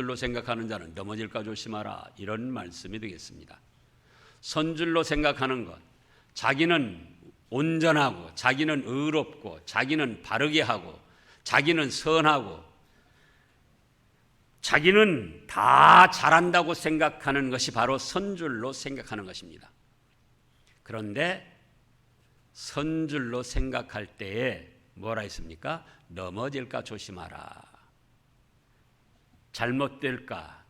선줄로 생각하는 자는 넘어질까 조심하라, 이런 말씀이 되겠습니다. 선줄로 생각하는 것, 자기는 온전하고 자기는 의롭고 자기는 바르게 하고 자기는 선하고 자기는 다 잘한다고 생각하는 것이 바로 선줄로 생각하는 것입니다. 그런데 선줄로 생각할 때에 뭐라 했습니까? 넘어질까 조심하라. 잘못될까,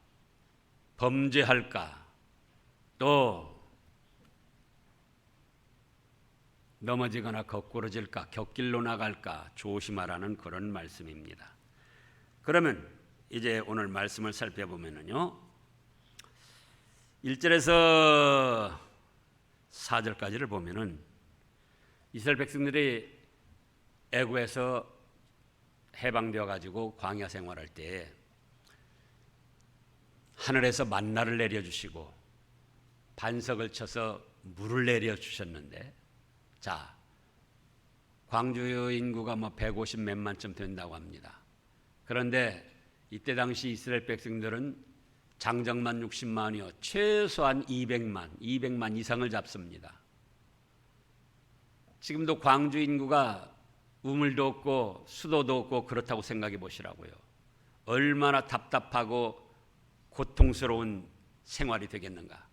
범죄할까, 또 넘어지거나 거꾸러질까, 곁길로 나갈까 조심하라는 그런 말씀입니다. 그러면 이제 오늘 말씀을 살펴보면요, 1절에서 4절까지를 보면은 이스라엘 백성들이 애굽에서 해방되어 가지고 광야 생활할 때 하늘에서 만나를 내려주시고 반석을 쳐서 물을 내려주셨는데, 자, 광주 인구가 150 몇만쯤 된다고 합니다. 그런데 이때 당시 이스라엘 백성들은 장정만 60만이요 최소한 200만 이상을 잡습니다. 지금도 광주 인구가 우물도 없고 수도도 없고 그렇다고 생각해 보시라고요. 얼마나 답답하고 고통스러운 생활이 되겠는가.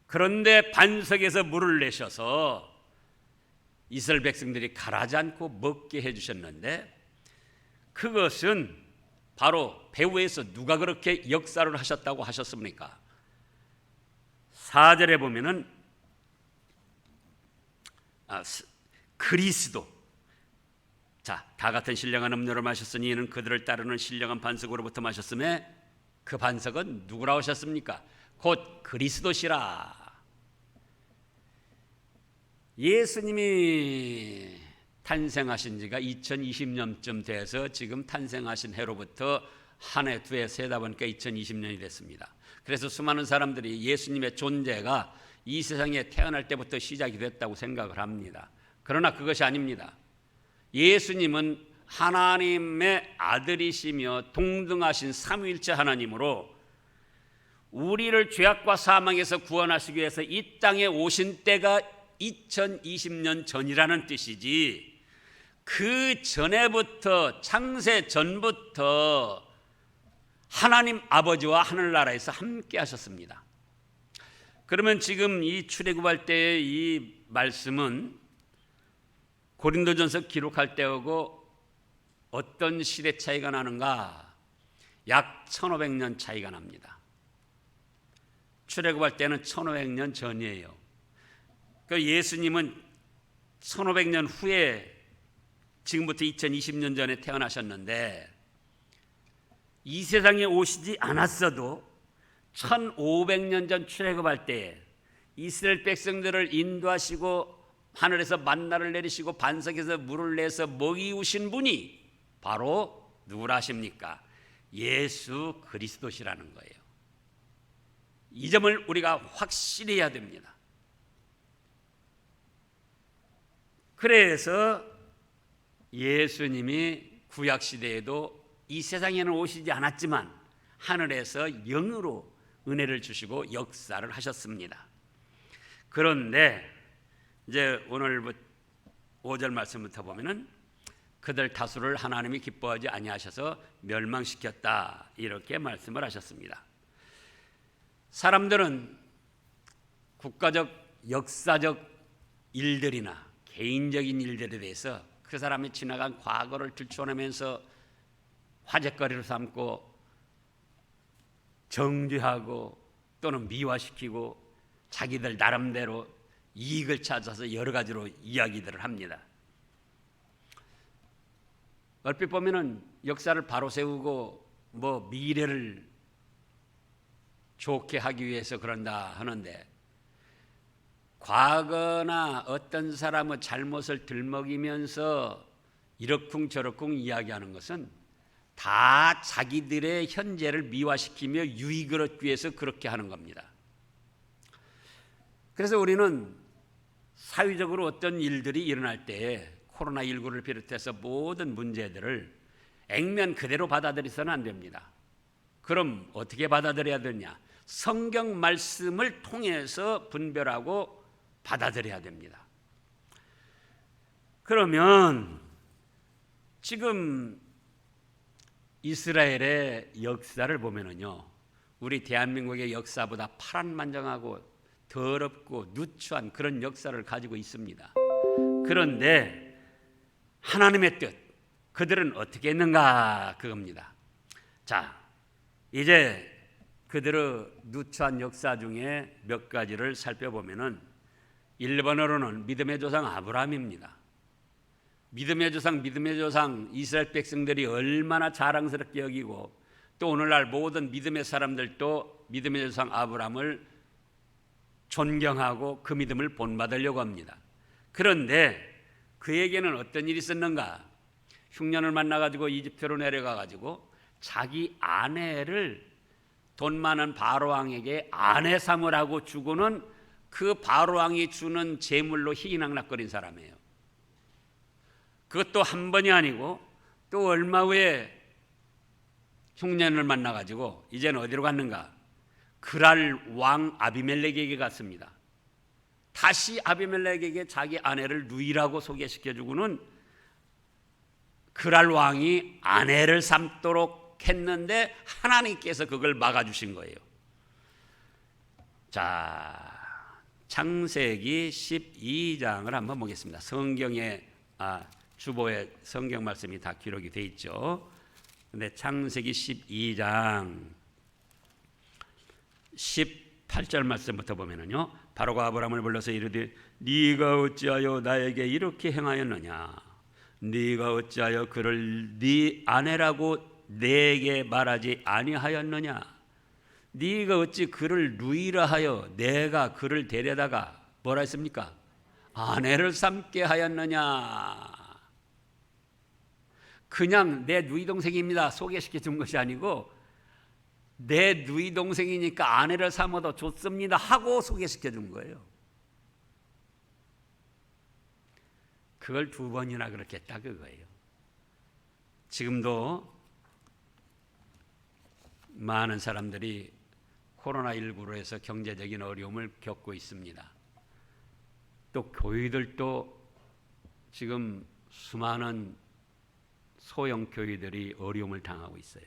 그런데 반석에서 물을 내셔서 이스라엘 백성들이 가라지 않고 먹게 해주셨는데, 그것은 바로 배후에서 누가 그렇게 역사를 하셨다고 하셨습니까? 4절에 보면은 그리스도, 자, 다 같은 신령한 음료를 마셨으니 이는 그들을 따르는 신령한 반석으로부터 마셨음에 그 반석은 누구라고 하셨습니까? 곧 그리스도시라. 예수님이 탄생하신 지가 2020년쯤 돼서 지금 탄생하신 해로부터 한 해, 두 해 세다 보니까 2020년이 됐습니다. 그래서 수많은 사람들이 예수님의 존재가 이 세상에 태어날 때부터 시작이 됐다고 생각을 합니다. 그러나 그것이 아닙니다. 예수님은 하나님의 아들이시며 동등하신 삼위일체 하나님으로 우리를 죄악과 사망에서 구원하시기 위해서 이 땅에 오신 때가 2020년 전이라는 뜻이지, 그 전에부터, 창세 전부터 하나님 아버지와 하늘나라에서 함께 하셨습니다. 그러면 지금 이 출애굽할 때의 이 말씀은 고린도전서 기록할 때하고 어떤 시대 차이가 나는가? 약 1500년 차이가 납니다. 출애굽할 때는 1500년 전이에요. 그 예수님은 1500년 후에 지금부터 2020년 전에 태어나셨는데, 이 세상에 오시지 않았어도 1500년 전 출애굽할 때 이스라엘 백성들을 인도하시고 하늘에서 만나를 내리시고 반석에서 물을 내서 먹이우신 분이 바로 누구라 하십니까? 예수 그리스도시라는 거예요. 이 점을 우리가 확실히 해야 됩니다. 그래서 예수님이 구약시대에도 이 세상에는 오시지 않았지만 하늘에서 영으로 은혜를 주시고 역사를 하셨습니다. 그런데 이제 오늘 5절 말씀부터 보면은 그들 다수를 하나님이 기뻐하지 아니하셔서 멸망시켰다, 이렇게 말씀을 하셨습니다. 사람들은 국가적, 역사적 일들이나 개인적인 일들에 대해서 그 사람이 지나간 과거를 들춰내면서 화제거리로 삼고 정죄하고 또는 미화시키고 자기들 나름대로 이익을 찾아서 여러 가지로 이야기들을 합니다. 얼핏 보면은 역사를 바로 세우고 미래를 좋게 하기 위해서 그런다 하는데, 과거나 어떤 사람의 잘못을 들먹이면서 이러쿵저러쿵 이야기하는 것은 다 자기들의 현재를 미화시키며 유익을 얻기 위해서 그렇게 하는 겁니다. 그래서 우리는 사회적으로 어떤 일들이 일어날 때 코로나19를 비롯해서 모든 문제들을 액면 그대로 받아들여서는 안 됩니다. 그럼 어떻게 받아들여야 되냐? 성경 말씀을 통해서 분별하고 받아들여야 됩니다. 그러면 지금 이스라엘의 역사를 보면은요, 우리 대한민국의 역사보다 파란만장하고 더럽고 누추한 그런 역사를 가지고 있습니다. 그런데 하나님의 뜻, 그들은 어떻게 했는가 그겁니다. 자, 이제 그들의 누추한 역사 중에 몇 가지를 살펴보면은 1번으로는 믿음의 조상 아브라함입니다. 믿음의 조상 이스라엘 백성들이 얼마나 자랑스럽게 여기고 또 오늘날 모든 믿음의 사람들도 믿음의 조상 아브라함을 존경하고 그 믿음을 본받으려고 합니다. 그런데 그에게는 어떤 일이 있었는가? 흉년을 만나가지고 이집트로 내려가가지고 자기 아내를 돈 많은 바로왕에게 아내 삼으라고 주고는 그 바로왕이 주는 재물로 희귀낙락거린 사람이에요. 그것도 한 번이 아니고 또 얼마 후에 흉년을 만나가지고 이제는 어디로 갔는가? 그랄 왕 아비멜렉에게 갔습니다. 다시 아비멜렉에게 자기 아내를 누이라고 소개시켜주고는 그랄 왕이 아내를 삼도록 했는데 하나님께서 그걸 막아주신 거예요. 자, 창세기 12장을 한번 보겠습니다. 성경에 주보에 성경 말씀이 다 기록이 돼 있죠. 근데 창세기 12장 18절 말씀부터 보면은요, 바로가 아브라함을 불러서 이르되 네가 어찌하여 나에게 이렇게 행하였느냐? 네가 어찌하여 그를 네 아내라고 내게 말하지 아니하였느냐? 네가 어찌 그를 누이라 하여 내가 그를 데려다가 뭐라 했습니까? 아내를 삼게 하였느냐? 그냥 내 누이 동생입니다 소개시켜 준 것이 아니고 내 누이 동생이니까 아내를 삼아도 좋습니다 하고 소개시켜 준 거예요. 그걸 2번이나 그렇게 했다 그거예요. 지금도 많은 사람들이 코로나19로 해서 경제적인 어려움을 겪고 있습니다. 또 교회들도 지금 수많은 소형 교회들이 어려움을 당하고 있어요.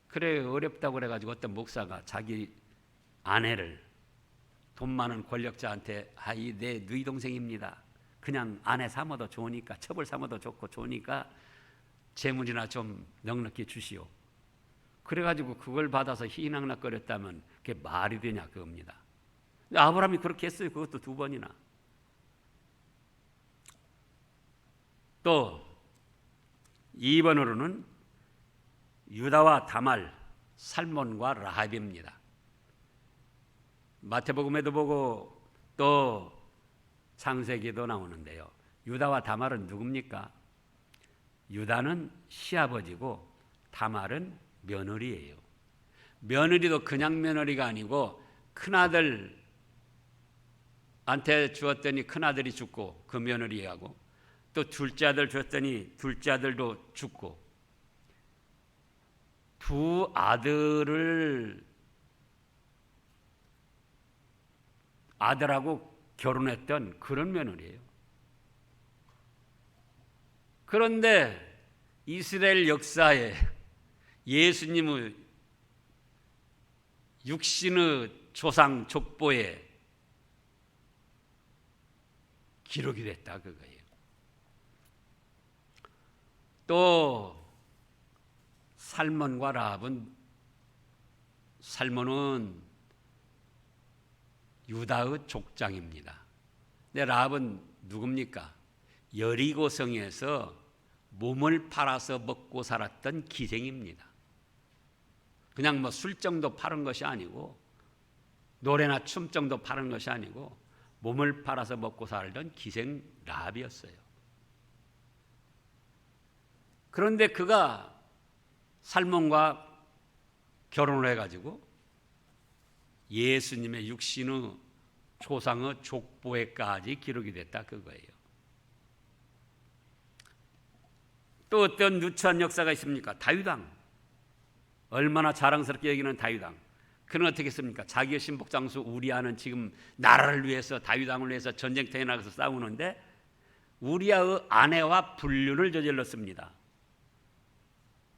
그래 어렵다고 그래가지고 어떤 목사가 자기 아내를 돈 많은 권력자한테 이 내 누이 동생입니다. 그냥 아내 삼아도 좋으니까 첩을 삼아도 좋고 좋으니까 재물이나 좀 넉넉히 주시오. 그래가지고 그걸 받아서 희낙낙거렸다면 그게 말이 되냐 그겁니다. 아브라함이 그렇게 했어요. 그것도 2번이나. 또 2번으로는 유다와 다말, 살몬과 라합입니다. 마태복음에도 보고 또 창세기도 나오는데요. 유다와 다말은 누굽니까? 유다는 시아버지고 다말은 며느리예요. 며느리도 그냥 며느리가 아니고 큰아들한테 주었더니 큰아들이 죽고 그 며느리하고 또 둘째 아들 줬더니 둘째 아들도 죽고 두 아들을 아들하고 결혼했던 그런 며느리예요. 그런데 이스라엘 역사에 예수님의 육신의 조상 족보에 기록이 됐다 그거예요. 또 살몬과 라합은 살몬은 유다의 족장입니다. 근데 라합은 누굽니까? 여리고성에서 몸을 팔아서 먹고 살았던 기생입니다. 그냥 뭐 술 정도 파는 것이 아니고 노래나 춤 정도 파는 것이 아니고 몸을 팔아서 먹고 살던 기생 라합이었어요. 그런데 그가 살몬과 결혼을 해가지고 예수님의 육신의 조상의 족보에까지 기록이 됐다 그거예요. 또 어떤 누추한 역사가 있습니까? 다윗왕. 얼마나 자랑스럽게 여기는 다윗왕. 그는 어떻게 했습니까? 자기의 신복장수 우리아는 지금 나라를 위해서, 다윗왕을 위해서 전쟁터에 나가서 싸우는데 우리아의 아내와 불륜을 저질렀습니다.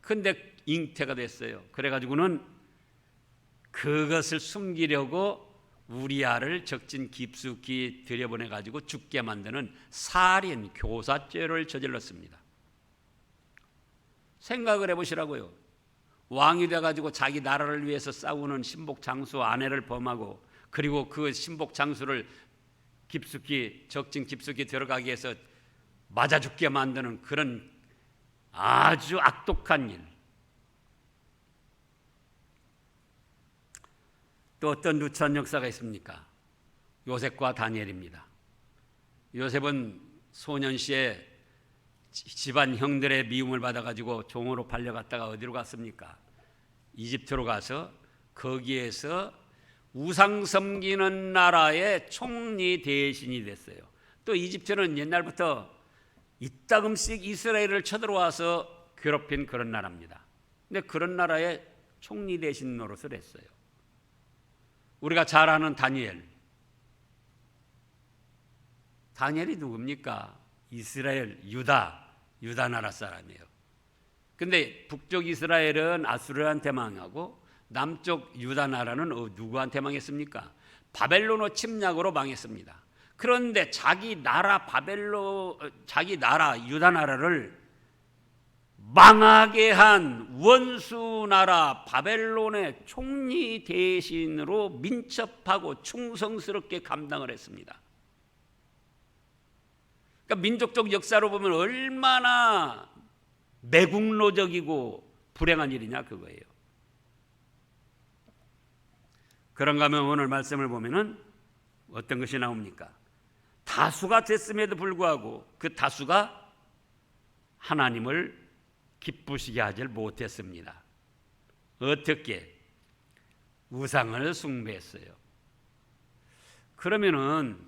근데 잉태가 됐어요. 그래가지고는 그것을 숨기려고 우리아를 적진 깊숙이 들여보내가지고 죽게 만드는 살인, 교사죄를 저질렀습니다. 생각을 해보시라고요. 왕이 돼가지고 자기 나라를 위해서 싸우는 신복 장수 아내를 범하고, 그리고 그 신복 장수를 깊숙이, 적진 깊숙이 들어가게 해서 맞아 죽게 만드는 그런 아주 악독한 일. 또 어떤 누추한 역사가 있습니까? 요셉과 다니엘입니다. 요셉은 소년시에 집안 형들의 미움을 받아가지고 종으로 팔려갔다가 어디로 갔습니까? 이집트로 가서 거기에서 우상 섬기는 나라의 총리 대신이 됐어요. 또 이집트는 옛날부터 이따금씩 이스라엘을 쳐들어와서 괴롭힌 그런 나라입니다. 근데 그런 나라의 총리 대신 노릇을 했어요. 우리가 잘 아는 다니엘. 다니엘이 누굽니까? 이스라엘, 유다 나라 사람이에요. 근데 북쪽 이스라엘은 아수르한테 망하고 남쪽 유다 나라는 누구한테 망했습니까? 바벨론의 침략으로 망했습니다. 그런데 자기 나라 유다 나라를 망하게 한 원수 나라 바벨론의 총리 대신으로 민첩하고 충성스럽게 감당을 했습니다. 그러니까 민족적 역사로 보면 얼마나 매국노적이고 불행한 일이냐 그거예요. 그런가 하면 오늘 말씀을 보면은 어떤 것이 나옵니까? 다수가 됐음에도 불구하고 그 다수가 하나님을 기쁘시게 하질 못했습니다. 어떻게? 우상을 숭배했어요. 그러면은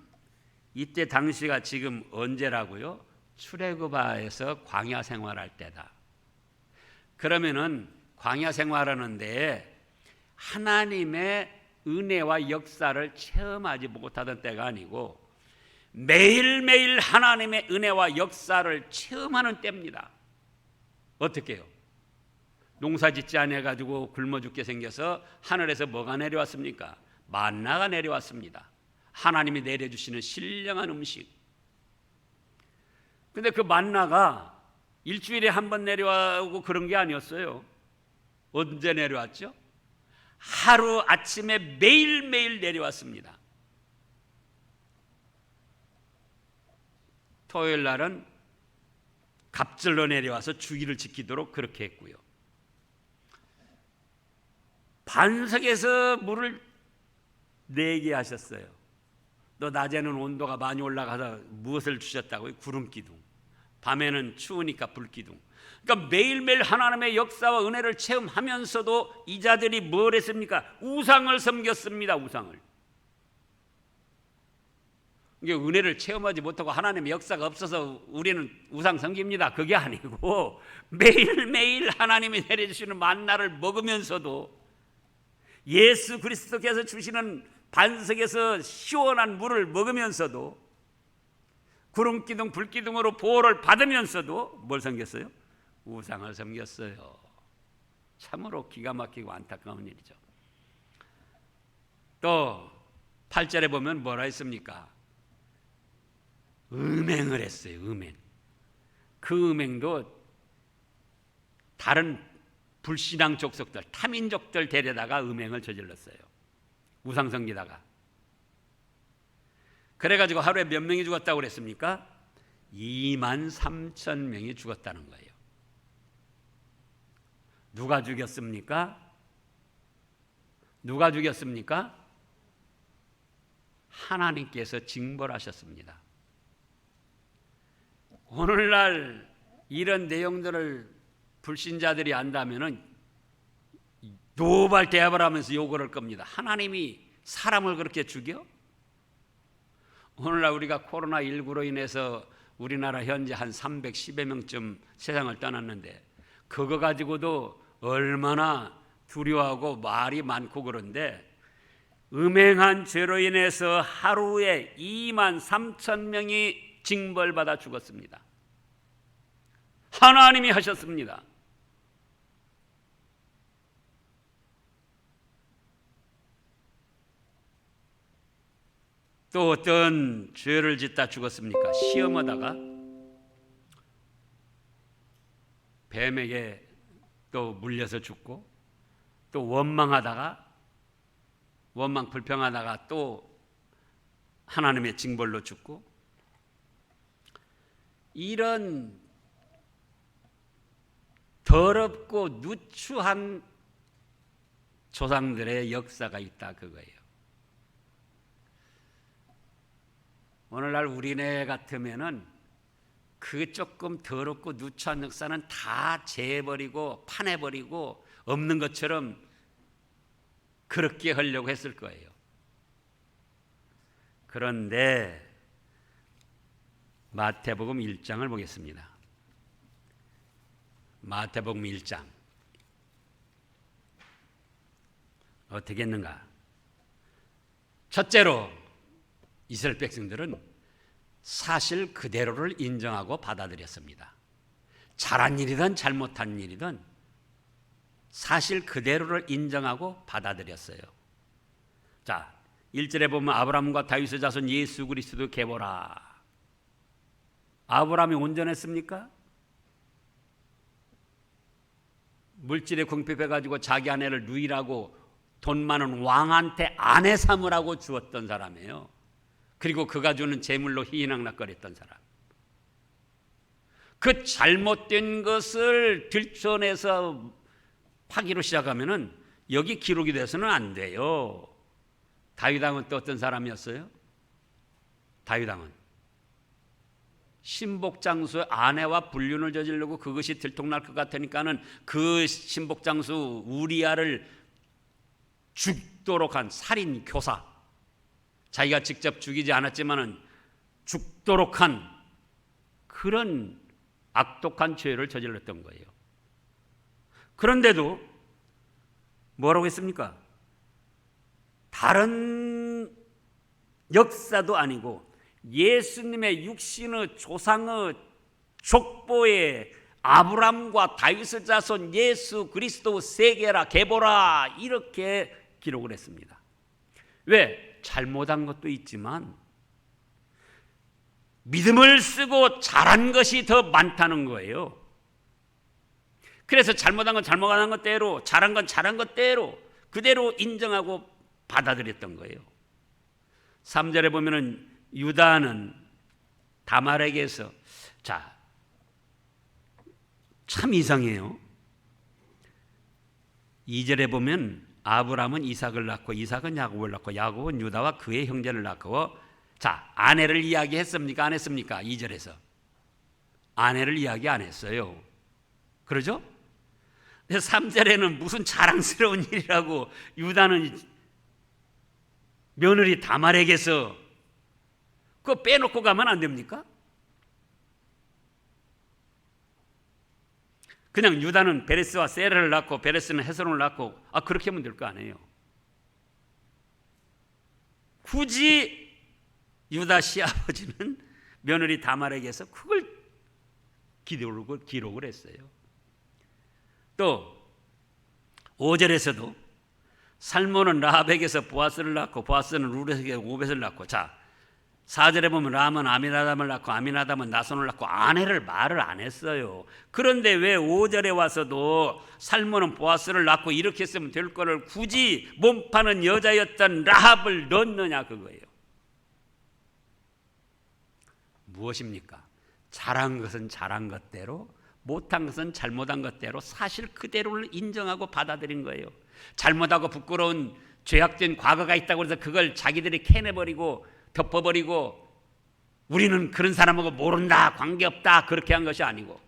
이때 당시가 지금 언제라고요? 출애굽하에서 광야 생활할 때다. 그러면은 광야 생활하는데 하나님의 은혜와 역사를 체험하지 못하던 때가 아니고 매일매일 하나님의 은혜와 역사를 체험하는 때입니다. 어떻게 해요? 농사 짓지 않아가지고 굶어 죽게 생겨서 하늘에서 뭐가 내려왔습니까? 만나가 내려왔습니다. 하나님이 내려주시는 신령한 음식. 근데 그 만나가 일주일에 한 번 내려오고 그런 게 아니었어요. 언제 내려왔죠? 하루 아침에 매일매일 내려왔습니다. 토요일 날은 갑절로 내려와서 주기를 지키도록 그렇게 했고요. 반석에서 물을 내게 하셨어요. 또 낮에는 온도가 많이 올라가서 무엇을 주셨다고요? 구름기둥. 밤에는 추우니까 불기둥. 그러니까 매일매일 하나님의 역사와 은혜를 체험하면서도 이 자들이 뭘 했습니까? 우상을 섬겼습니다. 우상을. 이게 은혜를 체험하지 못하고 하나님의 역사가 없어서 우리는 우상 섬깁니다. 그게 아니고 매일매일 하나님이 내려주시는 만나를 먹으면서도 예수 그리스도께서 주시는 반석에서 시원한 물을 먹으면서도 구름기둥 불기둥으로 보호를 받으면서도 뭘 섬겼어요? 우상을 섬겼어요. 참으로 기가 막히고 안타까운 일이죠. 또 8절에 보면 뭐라 했습니까? 음행을 했어요. 음행. 그 음행도 다른 불신앙 족속들, 타민족들 데려다가 음행을 저질렀어요. 우상 섬기다가. 그래가지고 하루에 몇 명이 죽었다고 그랬습니까? 23,000명이 죽었다는 거예요. 누가 죽였습니까? 누가 죽였습니까? 하나님께서 징벌하셨습니다. 오늘날 이런 내용들을 불신자들이 안다면은 노발대합을 하면서 욕을 할 겁니다. 하나님이 사람을 그렇게 죽여? 오늘날 우리가 코로나19로 인해서 우리나라 현재 한 310여 명쯤 세상을 떠났는데 그거 가지고도 얼마나 두려워하고 말이 많고 그런데 음행한 죄로 인해서 하루에 2만 3천 명이 징벌받아 죽었습니다. 하나님이 하셨습니다. 또 어떤 죄를 짓다 죽었습니까? 시험하다가 뱀에게 또 물려서 죽고, 또 원망 불평하다가 또 하나님의 징벌로 죽고, 이런 더럽고 누추한 조상들의 역사가 있다 그거예요. 오늘날 우리네 같으면은 그 조금 더럽고 누추한 역사는 다 재버리고 파내버리고 없는 것처럼 그렇게 하려고 했을 거예요. 그런데 마태복음 1장을 보겠습니다. 마태복음 1장 어떻게 했는가? 첫째로 이스라엘 백성들은 사실 그대로를 인정하고 받아들였습니다. 잘한 일이든 잘못한 일이든 사실 그대로를 인정하고 받아들였어요. 자, 1절에 보면 아브라함과 다윗의 자손 예수 그리스도 계보라. 아브라함이 온전했습니까? 물질에 궁핍해가지고 자기 아내를 누이라고 돈 많은 왕한테 아내 삼으라고 주었던 사람이에요. 그리고 그가 주는 재물로 희희낙낙거렸던 사람. 그 잘못된 것을 들춰내서 파기로 시작하면은 여기 기록이 돼서는 안 돼요. 다윗 왕은 또 어떤 사람이었어요? 다윗 왕은 신복장수의 아내와 불륜을 저지르고 그것이 들통날 것 같으니까는 그 신복장수 우리아를 죽도록 한 살인 교사, 자기가 직접 죽이지 않았지만은 죽도록 한 그런 악독한 죄를 저질렀던 거예요. 그런데도 뭐라고 했습니까? 다른 역사도 아니고 예수님의 육신의 조상의 족보에 아브람과 다윗의 자손 예수 그리스도 세계라 계보라 이렇게 기록을 했습니다. 왜? 잘못한 것도 있지만 믿음을 쓰고 잘한 것이 더 많다는 거예요. 그래서 잘못한 건 잘못한 것대로, 잘한 건 잘한 것대로 그대로 인정하고 받아들였던 거예요. 3절에 보면은 유다는 다말에게서, 자, 참 이상해요. 2절에 보면 아브라함은 이삭을 낳고 이삭은 야곱을 낳고 야곱은 유다와 그의 형제를 낳고, 자, 아내를 이야기했습니까? 안 했습니까? 2절에서 아내를 이야기 안 했어요. 그러죠? 3절에는 무슨 자랑스러운 일이라고 유다는 며느리 다말에게서 그거 빼놓고 가면 안 됩니까? 그냥 유다는 베레스와 세라를 낳고 베레스는 헤스론을 낳고 그렇게 하면 될 거 아니에요. 굳이 유다 시아버지는 며느리 다말에게서 그걸 기록을 했어요. 또 5절에서도 살몬은 라합에게서 보아스를 낳고 보아스는 룻에게 오벳을 낳고, 자, 4절에 보면 람은 아미나담을 낳고 아미나담은 나손을 낳고 아내를 말을 안 했어요. 그런데 왜 5절에 와서도 살몬은 보아스를 낳고 이렇게 했으면 될 거를 굳이 몸파는 여자였던 라합을 넣느냐 그거예요. 무엇입니까? 잘한 것은 잘한 것대로, 못한 것은 잘못한 것대로 사실 그대로를 인정하고 받아들인 거예요. 잘못하고 부끄러운 죄악된 과거가 있다고 해서 그걸 자기들이 캐내버리고 덮어버리고 우리는 그런 사람하고 모른다, 관계없다 그렇게 한 것이 아니고,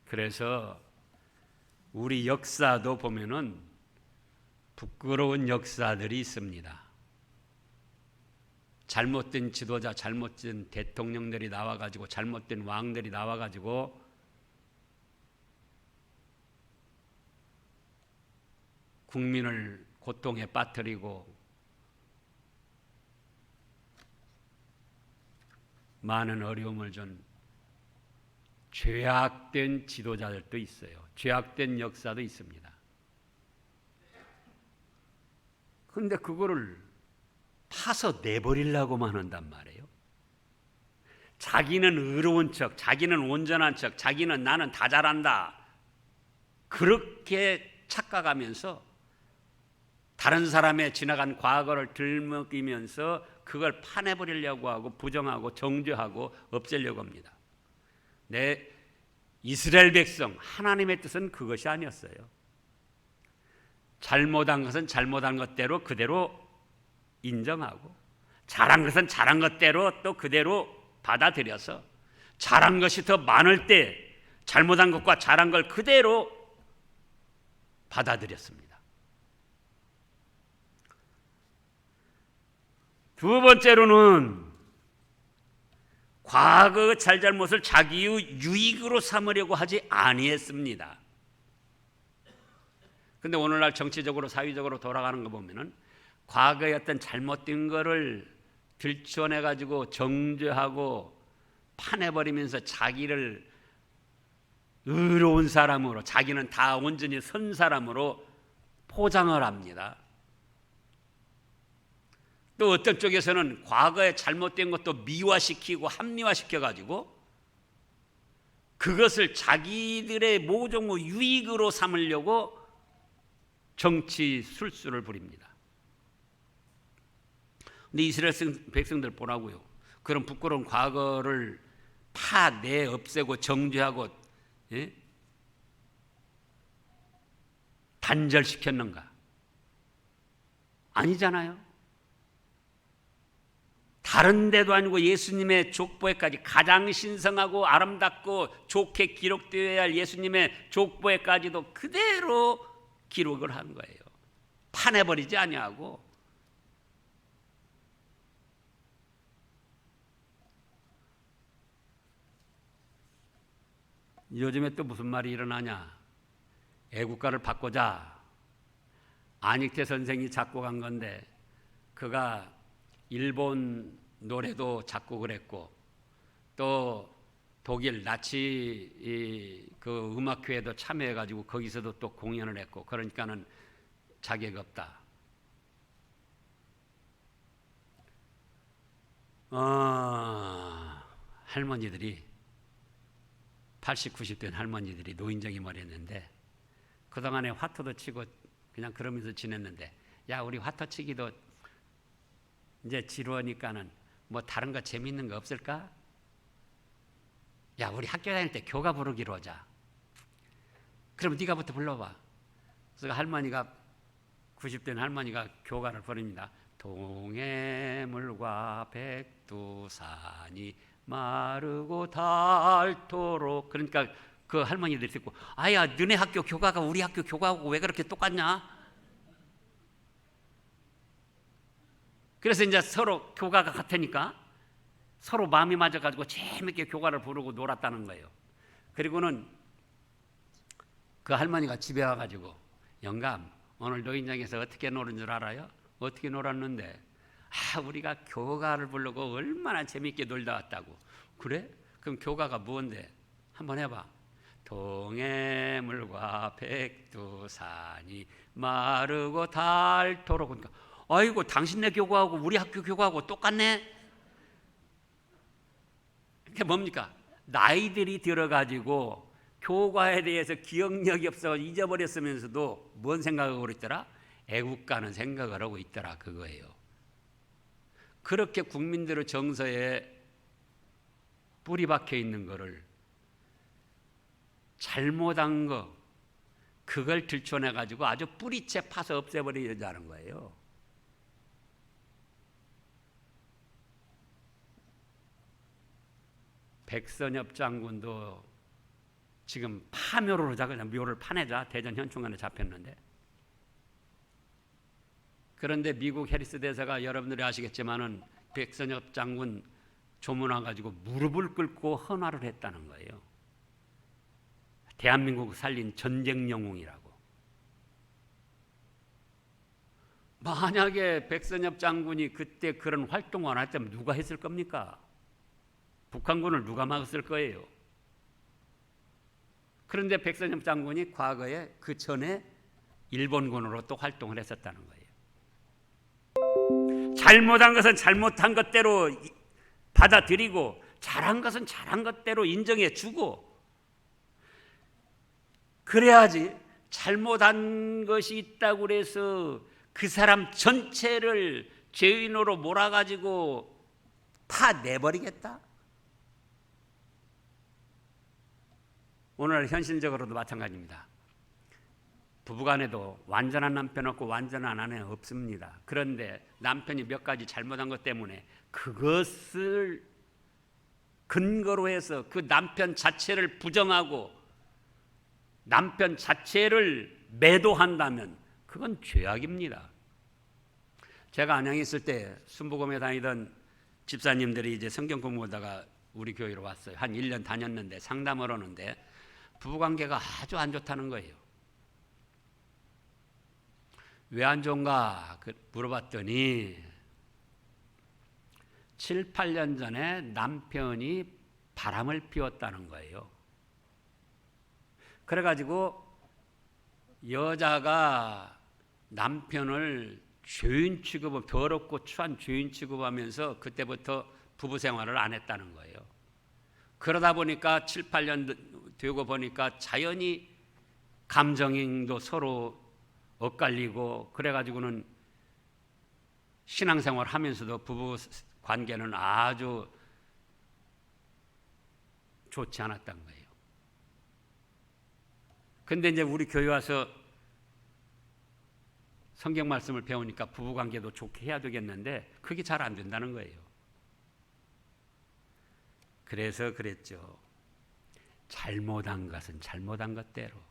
그래서 우리 역사도 보면은 부끄러운 역사들이 있습니다. 잘못된 지도자, 잘못된 대통령들이 나와가지고, 잘못된 왕들이 나와가지고 국민을 고통에 빠뜨리고 많은 어려움을 준 죄악된 지도자들도 있어요. 죄악된 역사도 있습니다. 그런데 그거를 파서 내버리려고만 한단 말이에요. 자기는 의로운 척, 자기는 온전한 척, 자기는 나는 다 잘한다, 그렇게 착각하면서 다른 사람의 지나간 과거를 들먹이면서 그걸 파내버리려고 하고 부정하고 정죄하고 없애려고 합니다. 이스라엘 백성, 하나님의 뜻은 그것이 아니었어요. 잘못한 것은 잘못한 것대로 그대로 인정하고, 잘한 것은 잘한 것대로 또 그대로 받아들여서, 잘한 것이 더 많을 때 잘못한 것과 잘한 걸 그대로 받아들였습니다. 두 번째로는 과거 잘잘못을 자기의 유익으로 삼으려고 하지 아니했습니다. 그런데 오늘날 정치적으로 사회적으로 돌아가는 거 보면은 과거의 어떤 잘못된 거를 들춰내 가지고 정죄하고 파내버리면서 자기를 의로운 사람으로, 자기는 다 온전히 선 사람으로 포장을 합니다. 또 어떤 쪽에서는 과거에 잘못된 것도 미화시키고 합리화시켜 가지고 그것을 자기들의 모종의 유익으로 삼으려고 정치 술수를 부립니다. 근데 이스라엘 백성들 보라고요. 그런 부끄러운 과거를 파내 없애고 정죄하고, 예? 단절시켰는가? 아니잖아요. 다른 데도 아니고 예수님의 족보에까지, 가장 신성하고 아름답고 좋게 기록되어야 할 예수님의 족보에까지도 그대로 기록을 한 거예요. 파내버리지 아니하고. 요즘에 또 무슨 말이 일어나냐? 애국가를 바꾸자. 안익태 선생이 작곡한 건데 그가 일본 노래도 작곡을 했고 또 독일 나치 그 음악회에도 참여해가지고 거기서도 또 공연을 했고, 그러니까는 자격 없다. 할머니들이 80, 90된 할머니들이 노인정이 말했는데 그동안에 화투도 치고 그냥 그러면서 지냈는데, 야, 우리 화투 치기도 이제 지루하니까는 뭐 다른 거 재밌는 거 없을까? 야, 우리 학교 다닐 때 교가 부르기로 하자. 그럼 네가부터 불러봐. 그래서 할머니가, 90된 할머니가 교가를 부릅니다. 동해물과 백두산이 마르고 닳도록. 그러니까 그 할머니들이 듣고, 아야, 너네 학교 교가가 우리 학교 교가하고 왜 그렇게 똑같냐? 그래서 이제 서로 교가가 같으니까 서로 마음이 맞아가지고 재밌게 교가를 부르고 놀았다는 거예요. 그리고는 그 할머니가 집에 와가지고, 영감, 오늘 노인정에서 어떻게 노는 줄 알아요? 어떻게 놀았는데? 우리가 교가를 부르고 얼마나 재밌게 놀다 왔다고. 그래? 그럼 교가가 뭔데? 한번 해봐. 동해물과 백두산이 마르고 닳도록. 그러니까 아이고, 당신네 교가하고 우리 학교 교가하고 똑같네? 그게 뭡니까? 나이들이 들어가지고 교과에 대해서 기억력이 없어 잊어버렸으면서도 뭔 생각을 하고 있더라? 애국가는 생각을 하고 있더라, 그거예요. 그렇게 국민들의 정서에 뿌리 박혀 있는 거를, 잘못한 거, 그걸 들춰내가지고 아주 뿌리채 파서 없애버리자는 거예요. 백선엽 장군도 지금 파묘로 자고 묘를 파내자 대전 현충원에 잡혔는데, 그런데 미국 해리스 대사가 여러분들이 아시겠지만은 백선엽 장군 조문와 가지고 무릎을 꿇고 헌화를 했다는 거예요. 대한민국을 살린 전쟁 영웅이라고. 만약에 백선엽 장군이 그때 그런 활동을 안 했다면 누가 했을 겁니까? 북한군을 누가 막았을 거예요? 그런데 백선엽 장군이 과거에 그 전에 일본군으로 또 활동을 했었다는 거예요. 잘못한 것은 잘못한 것대로 받아들이고 잘한 것은 잘한 것대로 인정해 주고, 그래야지 잘못한 것이 있다고 해서 그 사람 전체를 죄인으로 몰아가지고 다 내버리겠다? 오늘 현실적으로도 마찬가지입니다. 부부간에도 완전한 남편 없고 완전한 아내 없습니다. 그런데 남편이 몇 가지 잘못한 것 때문에 그것을 근거로 해서 그 남편 자체를 부정하고 남편 자체를 매도한다면 그건 죄악입니다. 제가 안양에 있을 때 순복음에 다니던 집사님들이 이제 성경 공부하다가 우리 교회로 왔어요. 한 1년 다녔는데 상담을 하는데 부부관계가 아주 안 좋다는 거예요. 왜 안 좋은가 물어봤더니 7, 8년 전에 남편이 바람을 피웠다는 거예요. 그래가지고 여자가 남편을 죄인 취급을, 더럽고 추한 죄인 취급하면서 그때부터 부부 생활을 안 했다는 거예요. 그러다 보니까 7, 8년 되고 보니까 자연히 감정도 서로 엇갈리고, 그래가지고는 신앙생활 하면서도 부부 관계는 아주 좋지 않았던 거예요. 근데 이제 우리 교회 와서 성경 말씀을 배우니까 부부 관계도 좋게 해야 되겠는데 그게 잘 안 된다는 거예요. 그래서 그랬죠. 잘못한 것은 잘못한 것대로.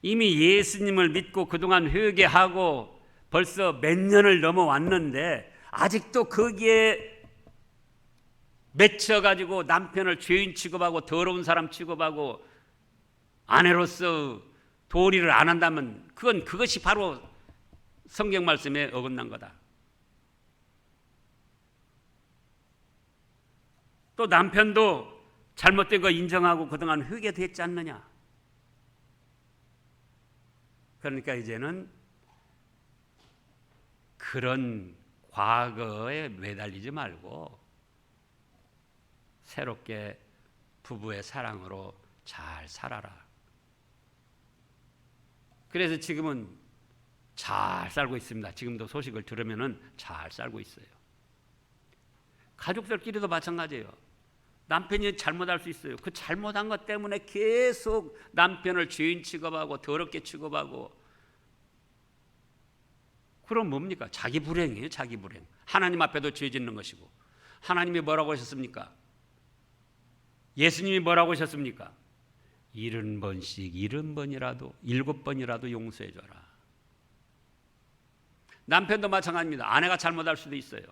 이미 예수님을 믿고 그동안 회개하고 벌써 몇 년을 넘어왔는데 아직도 거기에 맺혀가지고 남편을 죄인 취급하고 더러운 사람 취급하고 아내로서 도리를 안 한다면 그것이 바로 성경 말씀에 어긋난 거다. 또 남편도 잘못된 거 인정하고 그동안 회개도 했지 않느냐. 그러니까 이제는 그런 과거에 매달리지 말고 새롭게 부부의 사랑으로 잘 살아라. 그래서 지금은 잘 살고 있습니다. 지금도 소식을 들으면은 잘 살고 있어요. 가족들끼리도 마찬가지예요. 남편이 잘못할 수 있어요. 그 잘못한 것 때문에 계속 남편을 죄인 취급하고 더럽게 취급하고, 그럼 뭡니까? 자기 불행이에요. 자기 불행. 하나님 앞에도 죄 짓는 것이고. 하나님이 뭐라고 하셨습니까? 예수님이 뭐라고 하셨습니까? 70번씩 70번이라도 7번이라도 용서해 줘라. 남편도 마찬가지입니다. 아내가 잘못할 수도 있어요.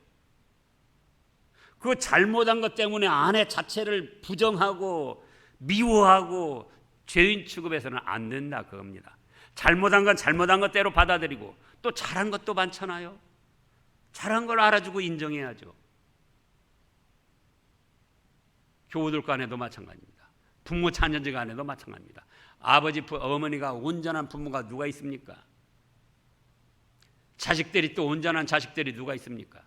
그 잘못한 것 때문에 아내 자체를 부정하고 미워하고 죄인 취급해서는 안 된다 그겁니다. 잘못한 건 잘못한 것대로 받아들이고, 또 잘한 것도 많잖아요. 잘한 걸 알아주고 인정해야죠. 교우들 간에도 마찬가지입니다. 부모 자녀들 간에도 마찬가지입니다. 아버지 어머니가 온전한 부모가 누가 있습니까? 자식들이 또 온전한 자식들이 누가 있습니까?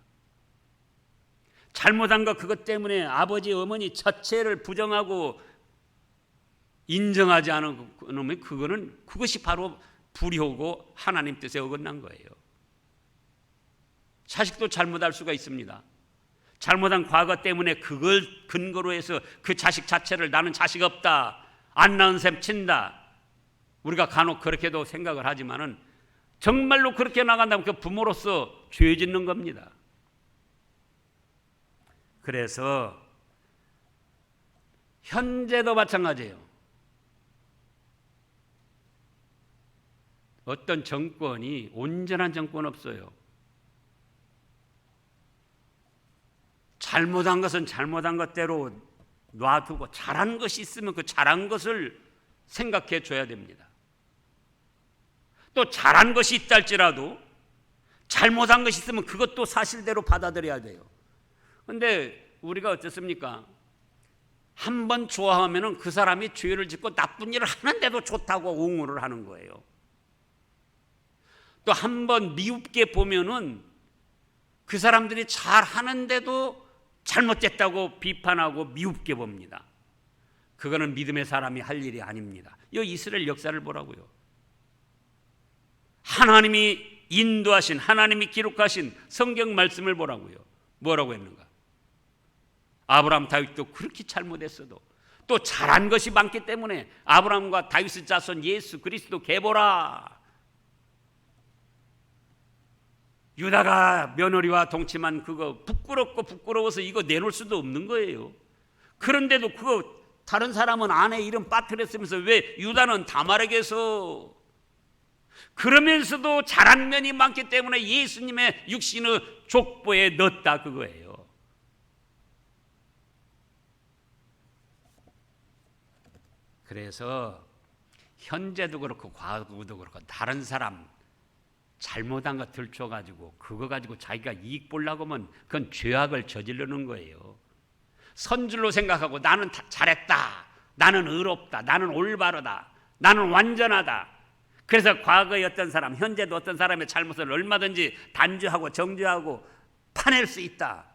잘못한 거 그것 때문에 아버지 어머니 자체를 부정하고 인정하지 않으면 그것이 바로 불효고 하나님 뜻에 어긋난 거예요. 자식도 잘못할 수가 있습니다. 잘못한 과거 때문에 그걸 근거로 해서 그 자식 자체를 나는 자식 없다, 안 낳은 셈 친다. 우리가 간혹 그렇게도 생각을 하지만은 정말로 그렇게 나간다면 그 부모로서 죄 짓는 겁니다. 그래서 현재도 마찬가지예요. 어떤 정권이 온전한 정권 없어요. 잘못한 것은 잘못한 것대로 놔두고 잘한 것이 있으면 그 잘한 것을 생각해 줘야 됩니다. 또 잘한 것이 있다 할지라도 잘못한 것이 있으면 그것도 사실대로 받아들여야 돼요. 그런데 우리가 어떻습니까? 한 번 좋아하면 그 사람이 죄를 짓고 나쁜 일을 하는데도 좋다고 옹호를 하는 거예요. 또 한 번 미흡게 보면은 그 사람들이 잘 하는데도 잘못됐다고 비판하고 미흡게 봅니다. 그거는 믿음의 사람이 할 일이 아닙니다. 이 이스라엘 역사를 보라고요. 하나님이 인도하신, 하나님이 기록하신 성경 말씀을 보라고요. 뭐라고 했는가? 아브라함, 다윗도 그렇게 잘못했어도 또 잘한 것이 많기 때문에 아브라함과 다윗의 자손 예수 그리스도 계보라. 유다가 며느리와 동침한 그거 부끄러워서 이거 내놓을 수도 없는 거예요. 그런데도 그거 다른 사람은 아내 이름 빠뜨렸으면서 왜 유다는 다말에게서, 그러면서도 잘한 면이 많기 때문에 예수님의 육신의 족보에 넣었다 그거예요. 그래서 현재도 그렇고 과거도 그렇고 다른 사람 잘못한 거 들춰가지고 그거 가지고 자기가 이익 보려고 하면 그건 죄악을 저지르는 거예요. 선줄로 생각하고 나는 잘했다, 나는 의롭다, 나는 올바르다, 나는 완전하다. 그래서 과거의 어떤 사람, 현재도 어떤 사람의 잘못을 얼마든지 단죄하고 정죄하고 파낼 수 있다.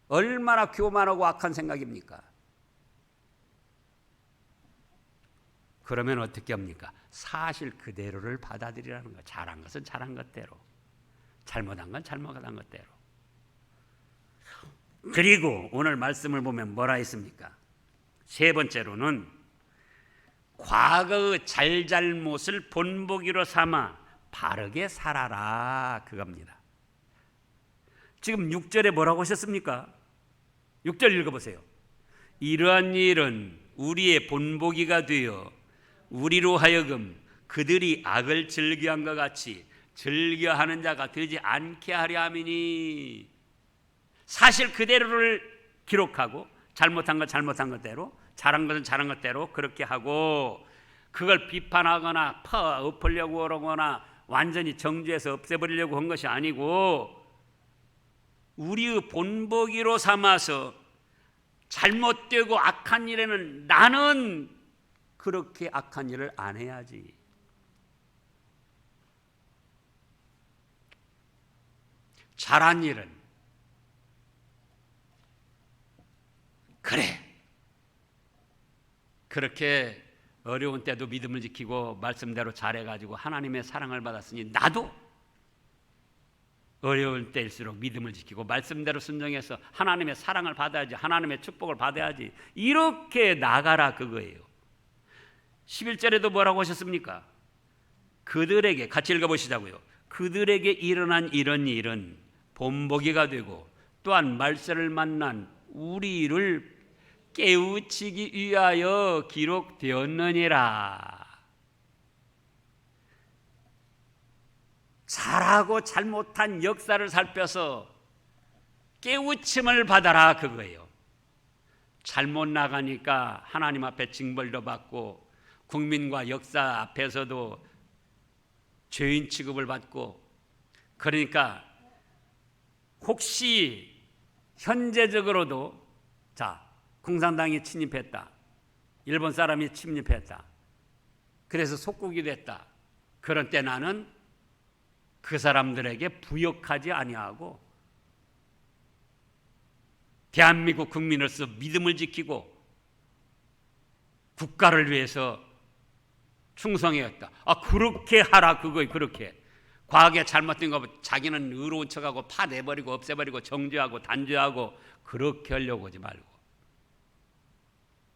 얼마나 교만하고 악한 생각입니까? 그러면 어떻게 합니까? 사실 그대로를 받아들이라는 거예요. 잘한 것은 잘한 것대로, 잘못한 건 잘못한 것대로. 그리고 오늘 말씀을 보면 뭐라 했습니까? 세 번째로는 과거의 잘잘못을 본보기로 삼아 바르게 살아라 그겁니다. 지금 6절에 뭐라고 하셨습니까? 6절 읽어보세요. 이러한 일은 우리의 본보기가 되어 우리로 하여금 그들이 악을 즐겨한 것 같이 즐겨하는 자가 되지 않게 하려 함이니, 사실 그대로를 기록하고 잘못한 것 잘못한 것대로, 잘한 것은 잘한 것대로 그렇게 하고, 그걸 비판하거나 엎으려고 그러거나 완전히 정죄해서 없애버리려고 한 것이 아니고 우리의 본보기로 삼아서 잘못되고 악한 일에는 나는 그렇게 악한 일을 안 해야지. 잘한 일은 그래, 그렇게 어려운 때도 믿음을 지키고 말씀대로 잘해가지고 하나님의 사랑을 받았으니 나도 어려울 때일수록 믿음을 지키고 말씀대로 순종해서 하나님의 사랑을 받아야지, 하나님의 축복을 받아야지, 이렇게 나가라 그거예요. 11절에도 뭐라고 하셨습니까? 그들에게, 같이 읽어보시자고요. 그들에게 일어난 이런 일은 본보기가 되고 또한 말세를 만난 우리를 깨우치기 위하여 기록되었느니라. 잘하고 잘못한 역사를 살펴서 깨우침을 받아라 그거예요. 잘못 나가니까 하나님 앞에 징벌도 받고 국민과 역사 앞에서도 죄인 취급을 받고, 그러니까 혹시 현재적으로도 공산당이 침입했다, 일본 사람이 침입했다, 그래서 속국이 됐다, 그런 때 나는 그 사람들에게 부역하지 아니하고 대한민국 국민으로서 믿음을 지키고 국가를 위해서 충성해왔다. 그렇게 하라 그거예요. 그렇게 과거에 잘못된 거 자기는 의로운 척하고 파내버리고 없애버리고 정죄하고 단죄하고 그렇게 하려고 하지 말고.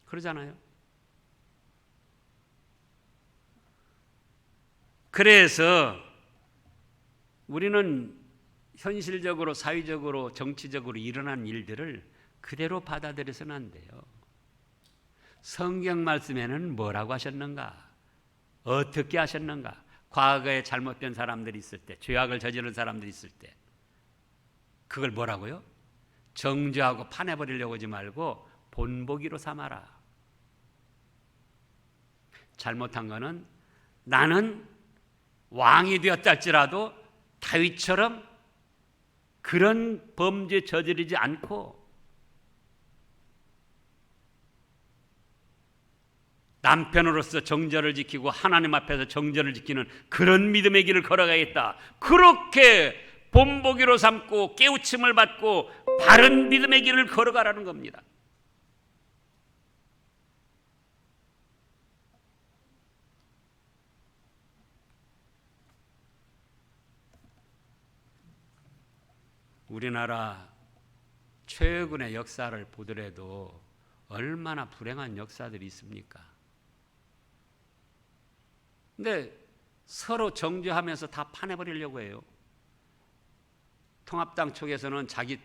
그러잖아요. 그래서 우리는 현실적으로, 사회적으로, 정치적으로 일어난 일들을 그대로 받아들여서는 안 돼요. 성경 말씀에는 뭐라고 하셨는가? 어떻게 하셨는가? 과거에 잘못된 사람들이 있을 때, 죄악을 저지른 사람들이 있을 때 그걸 뭐라고요? 정죄하고 파내버리려고 하지 말고 본보기로 삼아라. 잘못한 거는 나는 왕이 되었다 할지라도 다윗처럼 그런 범죄 저지르지 않고 남편으로서 정절을 지키고 하나님 앞에서 정절을 지키는 그런 믿음의 길을 걸어가겠다. 그렇게 본보기로 삼고 깨우침을 받고 바른 믿음의 길을 걸어가라는 겁니다. 우리나라 최근의 역사를 보더라도 얼마나 불행한 역사들이 있습니까? 근데 서로 정죄하면서 다 파내버리려고 해요. 통합당 쪽에서는 자기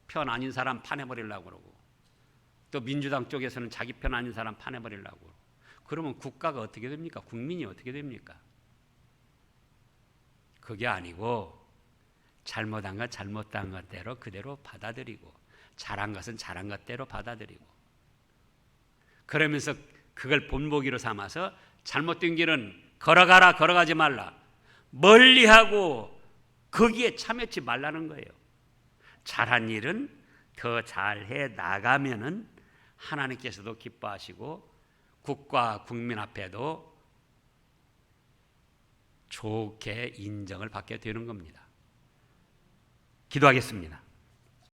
편 아닌 사람 파내버리려고 그러고, 또 민주당 쪽에서는 자기 편 아닌 사람 파내버리려고 그러고. 그러면 국가가 어떻게 됩니까? 국민이 어떻게 됩니까? 그게 아니고 잘못한 것 잘못한 것대로 그대로 받아들이고, 잘한 것은 잘한 것대로 받아들이고, 그러면서 그걸 본보기로 삼아서 잘못된 길은 걸어가라, 걸어가지 말라, 멀리하고 거기에 참여치 말라는 거예요. 잘한 일은 더 잘해 나가면은 하나님께서도 기뻐하시고 국가 국민 앞에도 좋게 인정을 받게 되는 겁니다. 기도하겠습니다.